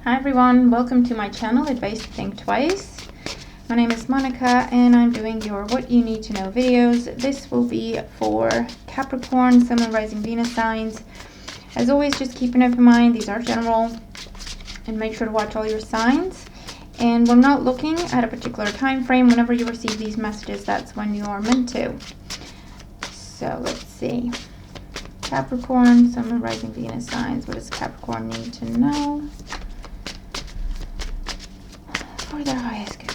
Hi everyone, welcome to my channel, Advice to Think Twice. My name is Monica and I'm doing your What You Need to Know videos. This will be for Capricorn, Sun, and Rising Venus signs. As always, just keep an open mind, these are general, and make sure to watch all your signs. And we're not looking at a particular time frame. Whenever you receive these messages, that's when you are meant to. So let's see. Capricorn, Sun, and Rising Venus signs. What does Capricorn need to know for their highest good?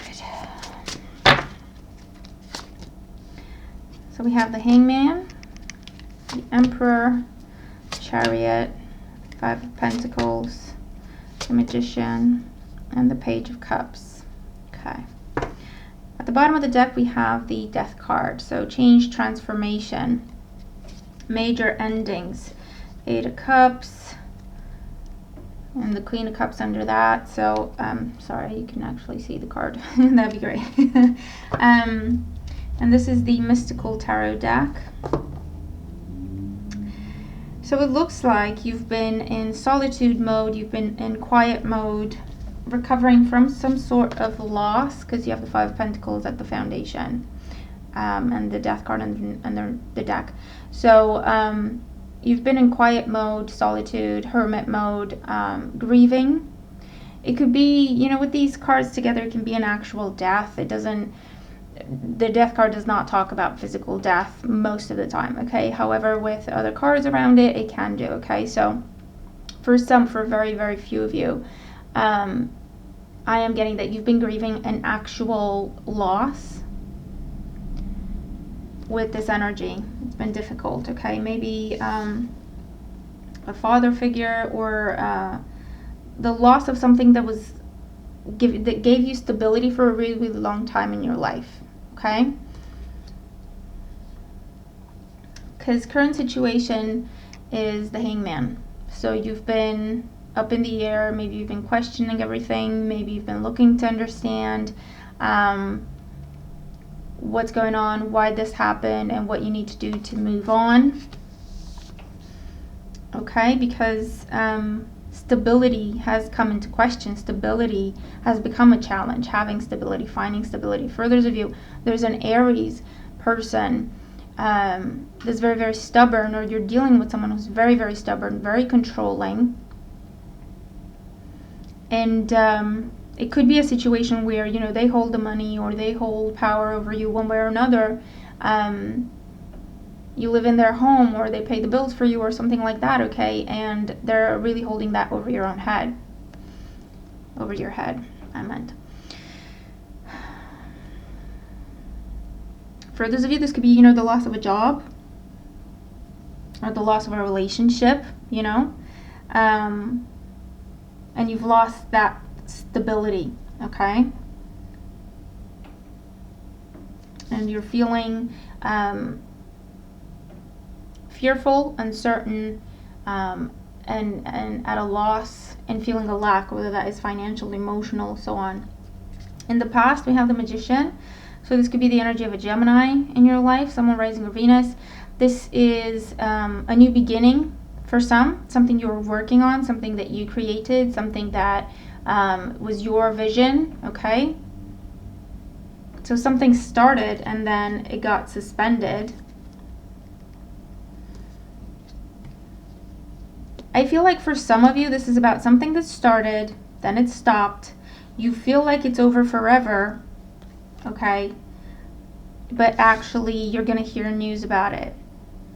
So we have the Hangman, the Emperor, Chariot, Five of Pentacles, the Magician, and the Page of Cups. Okay. At the bottom of the deck we have the Death card. So change, transformation, major endings, Eight of Cups, and the Queen of Cups under that. So sorry, you can actually see the card. That'd be great. And this is the Mystical Tarot deck. So it looks like you've been in solitude mode, you've been in quiet mode, recovering from some sort of loss, because you have the Five of Pentacles at the foundation, and the Death card under the deck. So you've been in quiet mode, solitude, hermit mode, grieving. It could be, you know, with these cards together, it can be an actual death. It doesn't, the Death card does not talk about physical death most of the time, okay? However, with other cards around it, it can do, okay? So for very, very few of you, I am getting that you've been grieving an actual loss with this energy. It's been difficult, okay? Maybe a father figure, or the loss of something that was that gave you stability for a really, really long time in your life, okay? Because current situation is the Hangman. So you've been up in the air, maybe you've been questioning everything, maybe you've been looking to understand what's going on, why this happened, and what you need to do to move on, okay? Because stability has come into question. Stability has become a challenge. Having stability, finding stability. For those of you, there's an Aries person that's very, very stubborn, or you're dealing with someone who's very, very stubborn, very controlling. And it could be a situation where, you know, they hold the money, or they hold power over you one way or another. You live in their home, or they pay the bills for you, or something like that, okay? And they're really holding that over your own head. Over your head, I meant. For those of you, this could be, you know, the loss of a job, or the loss of a relationship, you know? And you've lost that stability, okay? And you're feeling fearful, uncertain, and at a loss, and feeling a lack, whether that is financial, emotional, so on. In the past, we have the Magician. So this could be the energy of a Gemini in your life, someone rising or Venus. This is a new beginning for some, something you were working on, something that you created, something that was your vision, okay? So something started and then it got suspended. I feel like for some of you, this is about something that started, then it stopped. You feel like it's over forever, okay? But actually, you're going to hear news about it,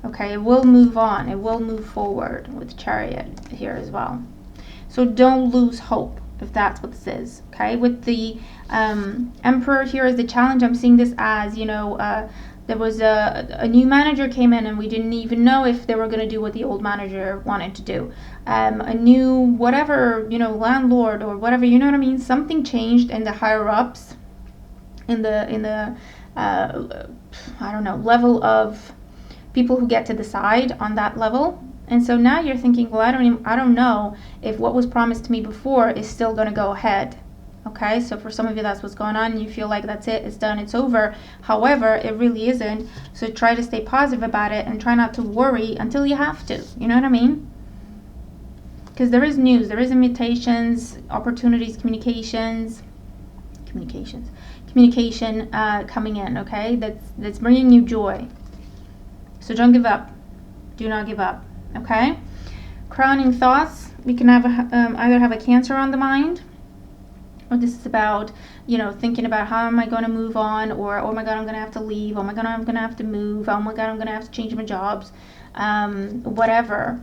okay? It will move on. It will move forward with Chariot here as well. So don't lose hope, if that's what this is, okay? With the Emperor here as the challenge, I'm seeing this as, you know, there was a new manager came in, and we didn't even know if they were going to do what the old manager wanted to do. A new whatever, you know, landlord or whatever, you know what I mean? Something changed in the higher ups, in the I don't know, level of people who get to decide on that level. And so now you're thinking, well, I don't know if what was promised to me before is still going to go ahead. Okay, so for some of you, that's what's going on. You feel like that's it, it's done, it's over. However, it really isn't. So try to stay positive about it and try not to worry until you have to. You know what I mean? because there is news, there is invitations, opportunities, communication coming in, okay? That's bringing you joy. So don't give up. Do not give up, okay? Crowning thoughts, we can have either have a Cancer on the mind, or this is about, thinking about how am I going to move on, or oh my god, I'm going to have to leave, oh my god, I'm going to have to move, oh my god, I'm going to have to change my jobs, whatever.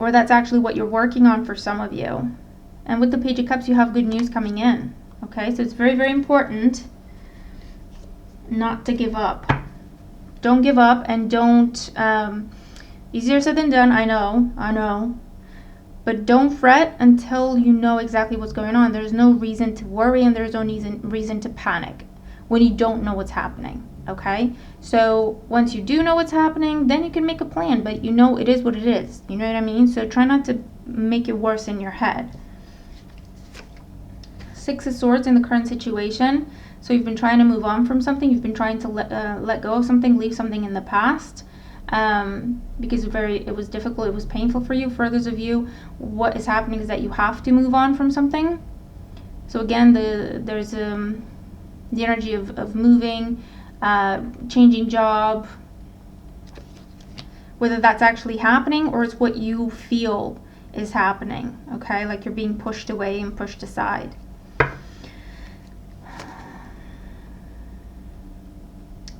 Or that's actually what you're working on for some of you. And with the Page of Cups, you have good news coming in, okay? So it's very, very important not to give up. Don't give up, and don't, easier said than done, I know. But don't fret until you know exactly what's going on. There's no reason to worry, and there's no reason to panic when you don't know what's happening, okay? So once you do know what's happening, then you can make a plan, but it is what it is. You know what I mean? So try not to make it worse in your head. Six of Swords in the current situation. So you've been trying to move on from something. You've been trying to let go of something, leave something in the past. Because it was difficult, it was painful for you. For others of you, what is happening is that you have to move on from something. So again, there's the energy of moving, changing job, whether that's actually happening or it's what you feel is happening, okay? Like you're being pushed away and pushed aside.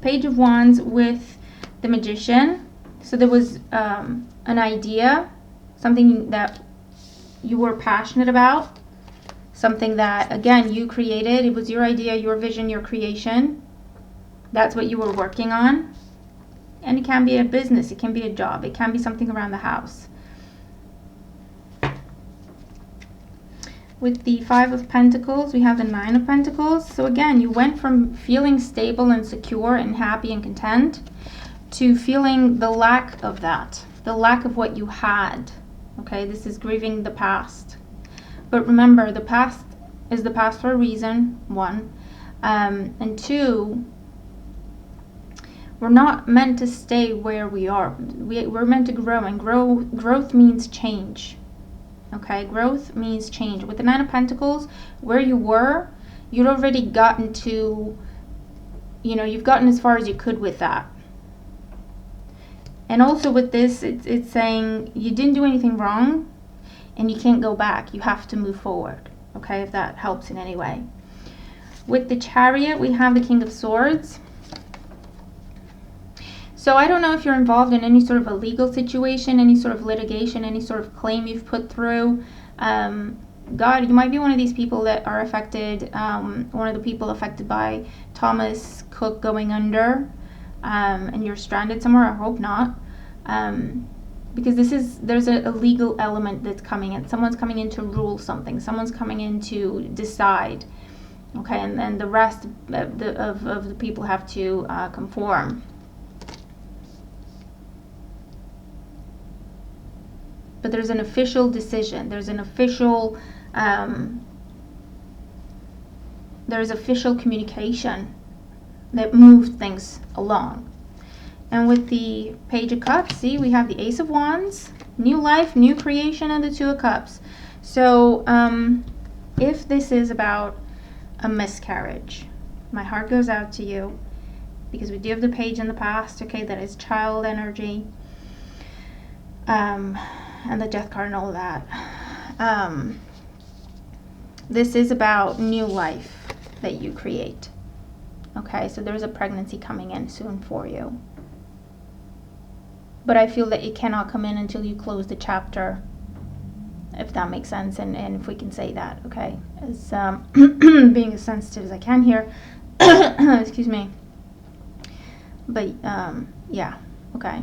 Page of Wands with the Magician. So there was an idea, something that you were passionate about, something that, again, you created. It was your idea, your vision, your creation. That's what you were working on. And it can be a business, it can be a job, it can be something around the house. With the Five of Pentacles, we have the Nine of Pentacles. So again, you went from feeling stable and secure and happy and content to feeling the lack of that, the lack of what you had. Okay, this is grieving the past. But remember, the past is the past for a reason, one. And two, we're not meant to stay where we are. We're meant to grow, and growth means change. Okay, growth means change. With the Nine of Pentacles, where you were, you'd already gotten to, you've gotten as far as you could with that. And also with this, it's saying you didn't do anything wrong, and you can't go back. You have to move forward, okay, if that helps in any way. With the Chariot, we have the King of Swords. So I don't know if you're involved in any sort of a legal situation, any sort of litigation, any sort of claim you've put through. God, you might be one of these people that are affected, one of the people affected by Thomas Cook going under, and you're stranded somewhere. I hope not. Because there's a legal element that's coming in. Someone's coming in to rule something. Someone's coming in to decide. Okay, and then the rest of the people have to conform. But there's an official decision. There's an official communication that moved things along. And with the Page of Cups, see, we have the Ace of Wands, new life, new creation, and the Two of Cups. So if this is about a miscarriage, my heart goes out to you, because we do have the Page in the past, okay, that is child energy. And the Death card and all of that. This is about new life that you create. Okay, so there's a pregnancy coming in soon for you. But I feel that it cannot come in until you close the chapter, if that makes sense, and if we can say that, okay? As being as sensitive as I can here. Excuse me. But, yeah, okay.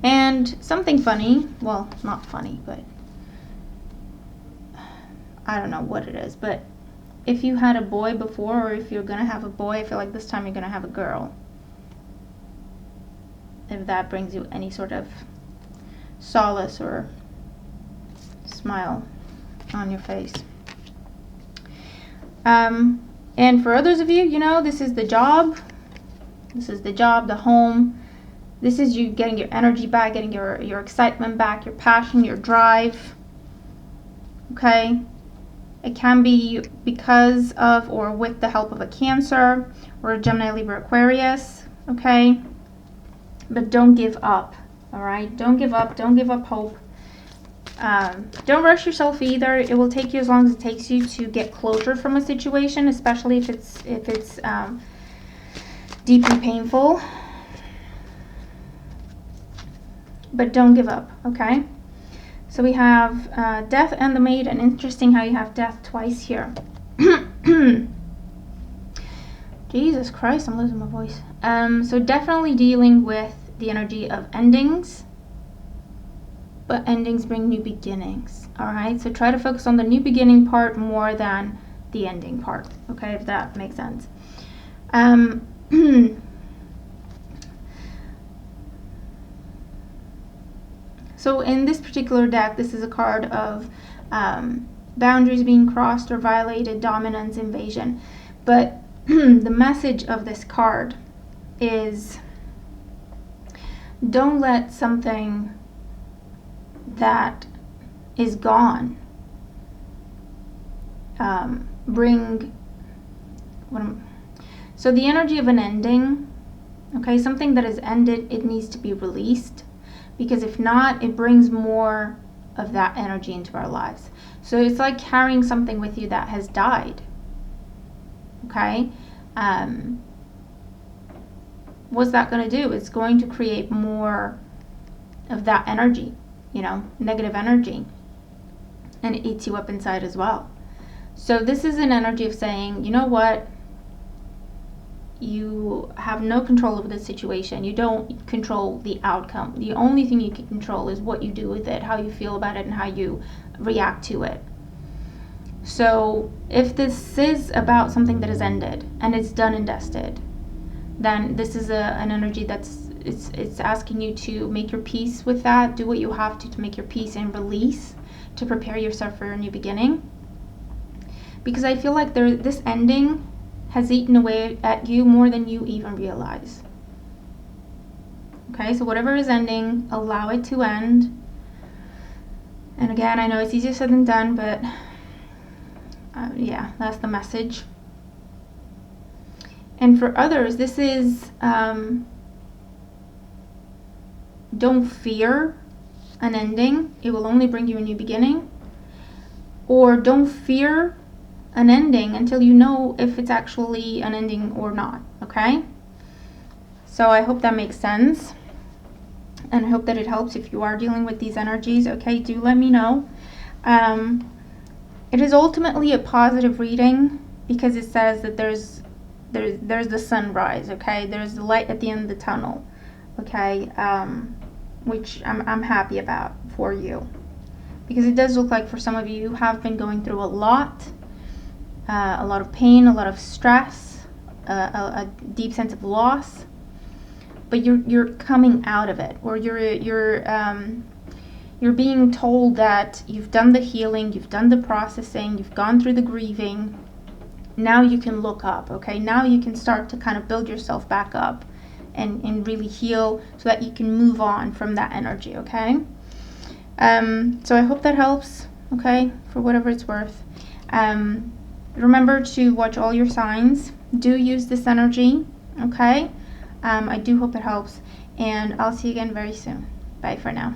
And something funny, well, not funny, but I don't know what it is, but if you had a boy before, or if you're going to have a boy, I feel like this time you're going to have a girl. If that brings you any sort of solace or smile on your face. And for others of you, this is the job. This is the job, the home. This is you getting your energy back, getting your excitement back, your passion, your drive. Okay? It can be because of or with the help of a Cancer or a Gemini, Libra, Aquarius. Okay? But don't give up. All right? Don't give up. Don't give up hope. Don't rush yourself either. It will take you as long as it takes you to get closure from a situation, especially if it's deeply painful. But don't give up, okay? So we have Death and the Maiden. Interesting how you have Death twice here. Jesus Christ, I'm losing my voice. So definitely dealing with the energy of endings, but endings bring new beginnings. All right, so try to focus on the new beginning part more than the ending part. Okay, if that makes sense. So in this particular deck, this is a card of boundaries being crossed or violated, dominance, invasion. But the message of this card is, don't let something that is gone so the energy of an ending, okay, something that is ended, it needs to be released, because if not, it brings more of that energy into our lives. So it's like carrying something with you that has died. Okay, what's that going to do? It's going to create more of that energy, you know, negative energy, and it eats you up inside as well. So this is an energy of saying, you know what, you have no control over the situation. You don't control the outcome. The only thing you can control is what you do with it, how you feel about it, and how you react to it. So if this is about something that has ended and it's done and dusted, then this is an energy that's it's asking you to make your peace with that. Do what you have to make your peace and release, to prepare yourself for a new beginning. Because I feel like this ending has eaten away at you more than you even realize. Okay, so whatever is ending, allow it to end. And again, I know it's easier said than done, but yeah, that's the message. And for others, this is don't fear an ending. It will only bring you a new beginning. Or don't fear an ending until you know if it's actually an ending or not. Okay? So I hope that makes sense. And I hope that it helps if you are dealing with these energies. Okay, do let me know. It is ultimately a positive reading because it says that there's the sunrise. Okay, there's the light at the end of the tunnel. Okay, which I'm happy about for you, because it does look like for some of you, you have been going through a lot of pain, a lot of stress, a deep sense of loss, but you're coming out of it, or you're being told that you've done the healing, you've done the processing, you've gone through the grieving. Now you can look up, okay? Now you can start to kind of build yourself back up and really heal so that you can move on from that energy, okay? So I hope that helps, okay, for whatever it's worth. Remember to watch all your signs. Do use this energy, okay? I do hope it helps, and I'll see you again very soon. Bye for now.